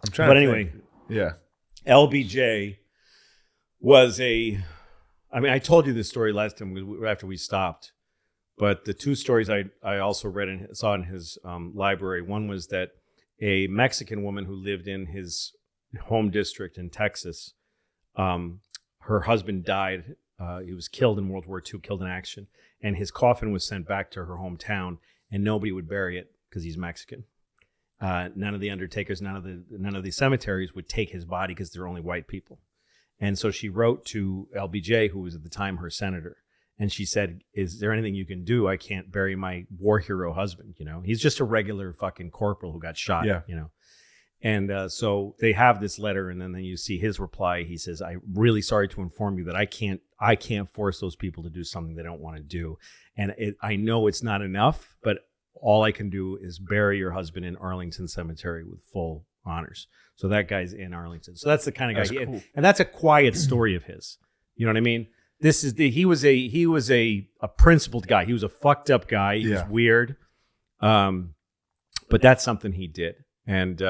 I'm trying But to anyway, think. Yeah. LBJ was I told you this story last time after we stopped, but the two stories I also read and saw in his library. One was that a Mexican woman who lived in his home district in Texas, her husband died. He was killed in World War II, killed in action, and his coffin was sent back to her hometown, and nobody would bury it because he's Mexican. None of the undertakers, none of the cemeteries would take his body because they're only white people. And so she wrote to LBJ, who was at the time her senator, and she said, "Is there anything you can do? I can't bury my war hero husband. You know, he's just a regular fucking corporal who got shot. Yeah. You know." And so they have this letter, and then you see his reply. He says, "I'm really sorry to inform you that I can't force those people to do something they don't want to do, and I know it's not enough, but all I can do is bury your husband in Arlington Cemetery with full honors." So that guy's in Arlington. So that's the kind of guy, cool. and that's a quiet story of his. You know what I mean? He was a principled guy. He was a fucked up guy. He was weird, but that's something he did. And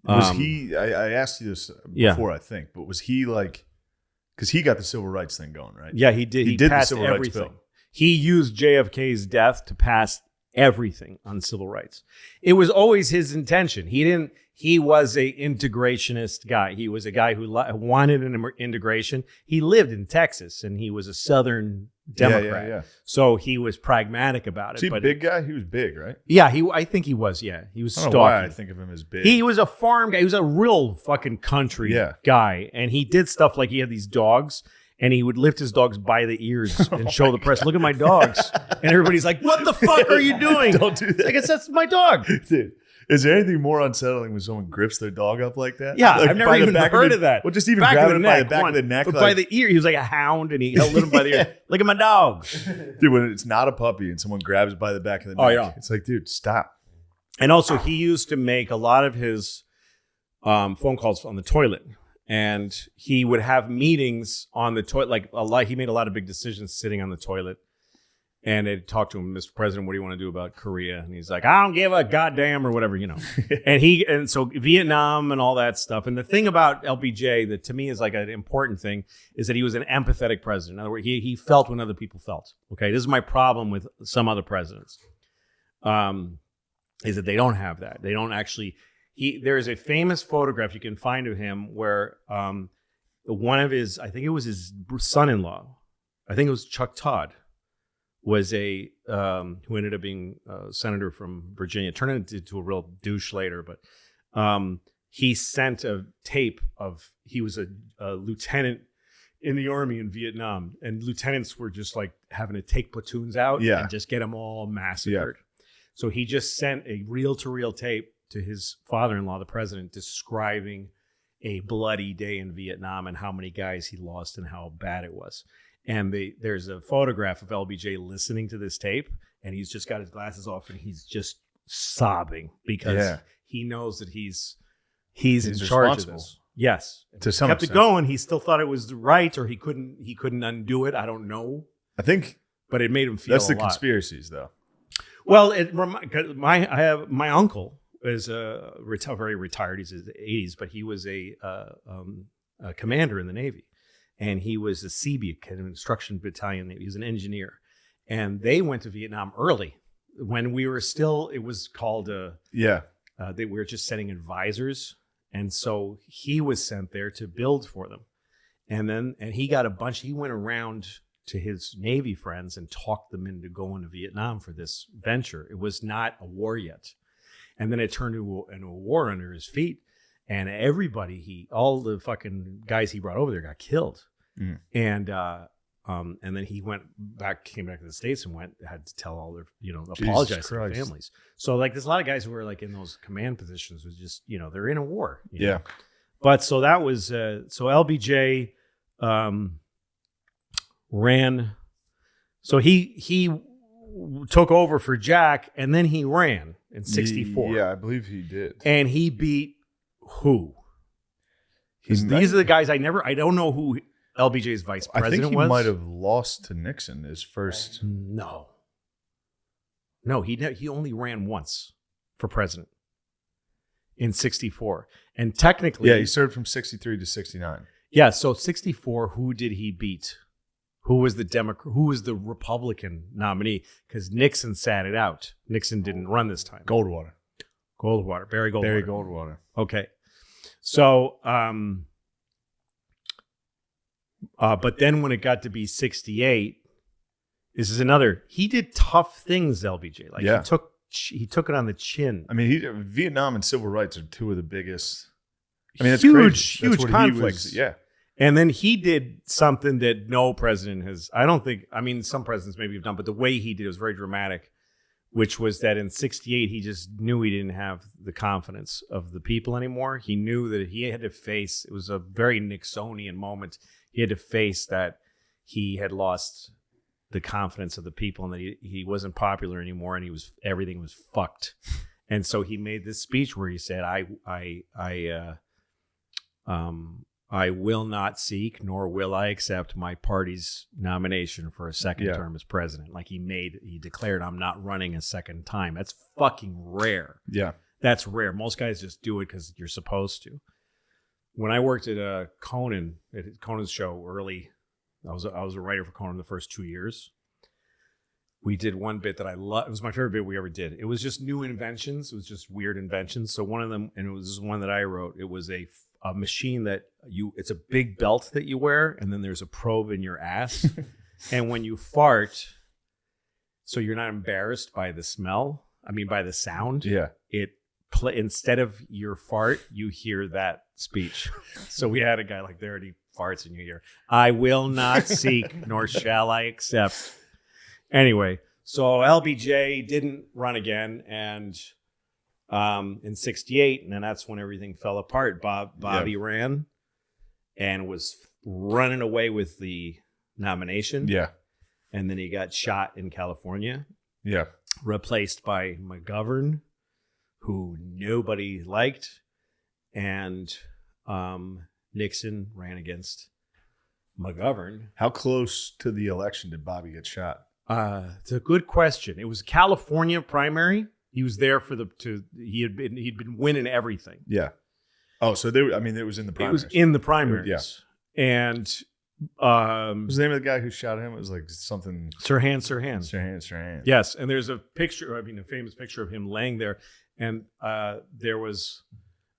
was he? I asked you this before, I think, but was he like? Because he got the civil rights thing going, right? Yeah, he did. He did passed the civil everything. rights bill. He used JFK's death to pass everything on civil rights. It was always his intention. He was a integrationist guy. He was a guy who wanted an integration. He lived in Texas, and he was a Southern Democrat. Yeah. So he was pragmatic about it. Was he a big guy? He was big, right? Yeah, I think he was. Yeah, he was I don't stocky. know why I think of him as big. He was a farm guy. He was a real fucking country guy, and he did stuff like he had these dogs. And he would lift his dogs by the ears and show the press, "Look at my dogs." And everybody's like, "What the fuck are you doing?" Don't do that. I guess that's my dog. Dude, is there anything more unsettling when someone grips their dog up like that? Yeah, like I've never even heard of that. Well, just even back grabbing of it by the back of the neck. But like, by the ear. He was like a hound, and he held him by the ear. "Look at my dog." Dude, when it's not a puppy and someone grabs it by the back of the neck, it's like, dude, stop. And also, he used to make a lot of his phone calls on the toilet. And he would have meetings on the toilet, like he made a lot of big decisions sitting on the toilet. And they'd talk to him, "Mr. President, what do you want to do about Korea?" And he's like, "I don't give a goddamn," or whatever, you know. and so Vietnam and all that stuff. And the thing about LBJ that to me is like an important thing is that he was an empathetic president. In other words, he felt when other people felt. Okay, this is my problem with some other presidents, is that they don't have that. They don't actually. There's a famous photograph you can find of him where one of his, I think it was his son-in-law, I think it was Chuck Todd, was who ended up being a senator from Virginia. Turned into a real douche later, but he sent a tape of, he was a lieutenant in the army in Vietnam, and lieutenants were just like having to take platoons out and just get them all massacred. Yeah. So he just sent a reel-to-reel tape to his father-in-law, the president, describing a bloody day in Vietnam and how many guys he lost and how bad it was. And there's a photograph of LBJ listening to this tape, and he's just got his glasses off and he's just sobbing because he knows that he's in charge of this. Yes, to some kept extent. It going. He still thought it was right, or he couldn't undo it. I don't know. I think, but it made him feel. That's the a lot. Conspiracies, though. Well, I have my uncle is very retired. He's in the 80s, but he was a commander in the Navy, and he was a CB, an instruction battalion. He was an engineer, and they went to Vietnam early when we were still. It was called they were just sending advisors, and so he was sent there to build for them, and he got a bunch. He went around to his Navy friends and talked them into going to Vietnam for this venture. It was not a war yet. And then it turned into a war under his feet. And all the fucking guys he brought over there got killed. Mm. And then he came back to the States and had to tell all their, apologize to their families. So like there's a lot of guys who were like in those command positions was just, they're in a war. You know? But so that was, so LBJ ran. So he took over for Jack, and then he ran in 1964. Yeah, I believe he did. And he beat who? These are the guys I don't know who LBJ's vice president was. I think he might have lost to Nixon his first. No, he only ran once for president. in 64. And technically... Yeah, he served from 63 to 69. Yeah, so 64, who did he beat? Who was the Republican nominee? Because Nixon sat it out. Nixon didn't run this time. Goldwater. Barry Goldwater. Barry Goldwater. Okay. So, but then when it got to be 68, this is another. He did tough things, LBJ. Like he took it on the chin. I mean, Vietnam and civil rights are two of the biggest. I mean, it's huge conflicts. Yeah. And then he did something that no president has. I don't think. I mean, some presidents maybe have done, but the way he did it was very dramatic. Which was that in 68, he just knew he didn't have the confidence of the people anymore. He knew that he had to face, it was a very Nixonian moment. He had to face that he had lost the confidence of the people and that he wasn't popular anymore and everything was fucked. And so he made this speech where he said, I will not seek nor will I accept my party's nomination for a second term as president. Like he declared, I'm not running a second time. That's fucking rare. Yeah. That's rare. Most guys just do it because you're supposed to. When I worked at Conan's show early, I was a writer for Conan the first 2 years. We did one bit that I loved. It was my favorite bit we ever did. It was just new inventions. It was just weird inventions. So one of them, and it was one that I wrote, it was a machine that it's a big belt that you wear, and then there's a probe in your ass. And when you fart, so you're not embarrassed by the smell, by the sound. Yeah. Instead of your fart, you hear that speech. So we had a guy like there and he farts and you hear, I will not seek nor shall I accept. Anyway, so LBJ didn't run again, and in 68, and then that's when everything fell apart. Bobby ran and was running away with the nomination. Yeah. And then he got shot in California. Yeah. Replaced by McGovern, who nobody liked. And Nixon ran against McGovern. How close to the election did Bobby get shot? It's a good question. It was California primary. He was there he'd been winning everything. Yeah. Oh, so it was in the primaries. It was in the primaries. Yeah. And what was the name of the guy who shot him? It was like something Sirhan. Yes, and there's a picture, a famous picture of him laying there, and there was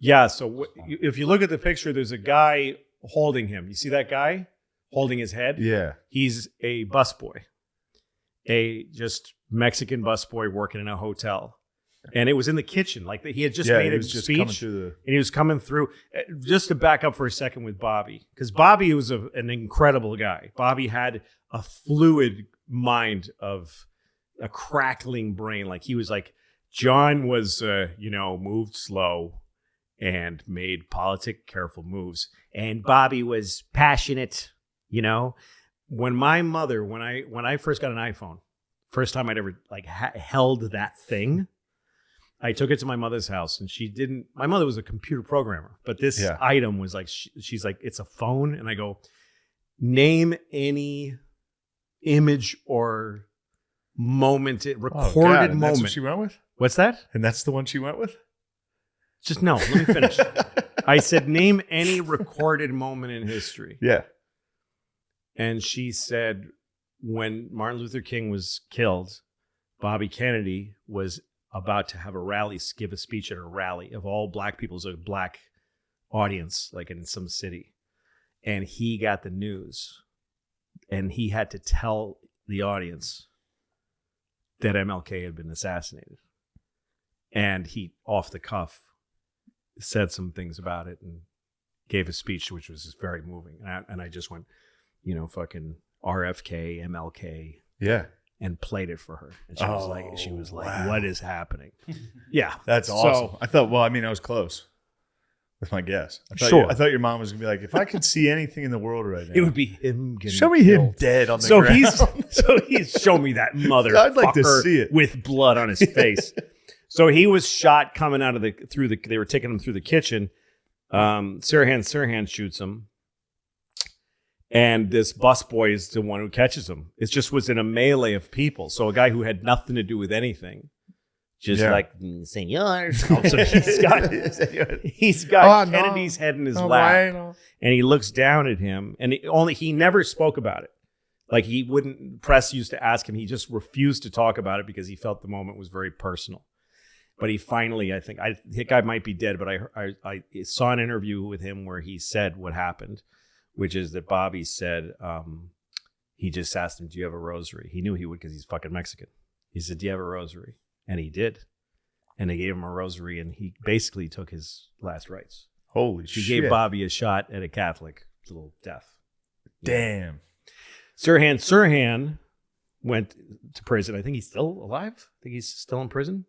so if you look at the picture, there's a guy holding him. You see that guy holding his head? Yeah. He's a busboy. A just Mexican busboy working in a hotel. And it was in the kitchen. Like he had just made a speech. And he was coming through. Just to back up for a second with Bobby. Because Bobby was an incredible guy. Bobby had a fluid mind of a crackling brain. Like he was like, John was, moved slow and made careful moves. And Bobby was passionate, When my mother, when I first got an iPhone, first time I'd ever held that thing, I took it to my mother's house, and my mother was a computer programmer, but this item was like, she's like, it's a phone. And I go, name any image or moment, recorded moment. That's what she went with? What's that? And that's the one she went with? Just no, let me finish. I said, name any recorded moment in history. Yeah. And she said, when Martin Luther King was killed, Bobby Kennedy was about to have give a speech at a rally of all black people. It was a black audience, like in some city. And he got the news. And he had to tell the audience that MLK had been assassinated. And he, off the cuff, said some things about it and gave a speech, which was just very moving. And I just went, fucking RFK, MLK. Yeah. And played it for her. And she was like, wow. What is happening? Yeah. That's awesome. So, I thought, I was close with my guess. I thought your mom was going to be like, if I could see anything in the world right now, it would be him getting Show me him dead on the ground. He's show me that motherfucker I'd like to see it. With blood on his face. So he was shot coming out of they were taking him through the kitchen. Sirhan shoots him. And this busboy is the one who catches him. It just was in a melee of people. So a guy who had nothing to do with anything just like senor. So he's got Kennedy's head in his lap, and he looks down at him, and he never spoke about it. Like he wouldn't. Press used to ask him. He just refused to talk about it because he felt the moment was very personal. But he finally, I think the guy might be dead, but I saw an interview with him where he said what happened, which is that Bobby said he just asked him, "Do you have a rosary?" He knew he would because he's fucking Mexican. He said, "Do you have a rosary?" And he did. And they gave him a rosary, and he basically took his last rites. Holy shit. He gave Bobby a shot at a Catholic little death. Damn. Sirhan went to prison. I think he's still alive. I think he's still in prison.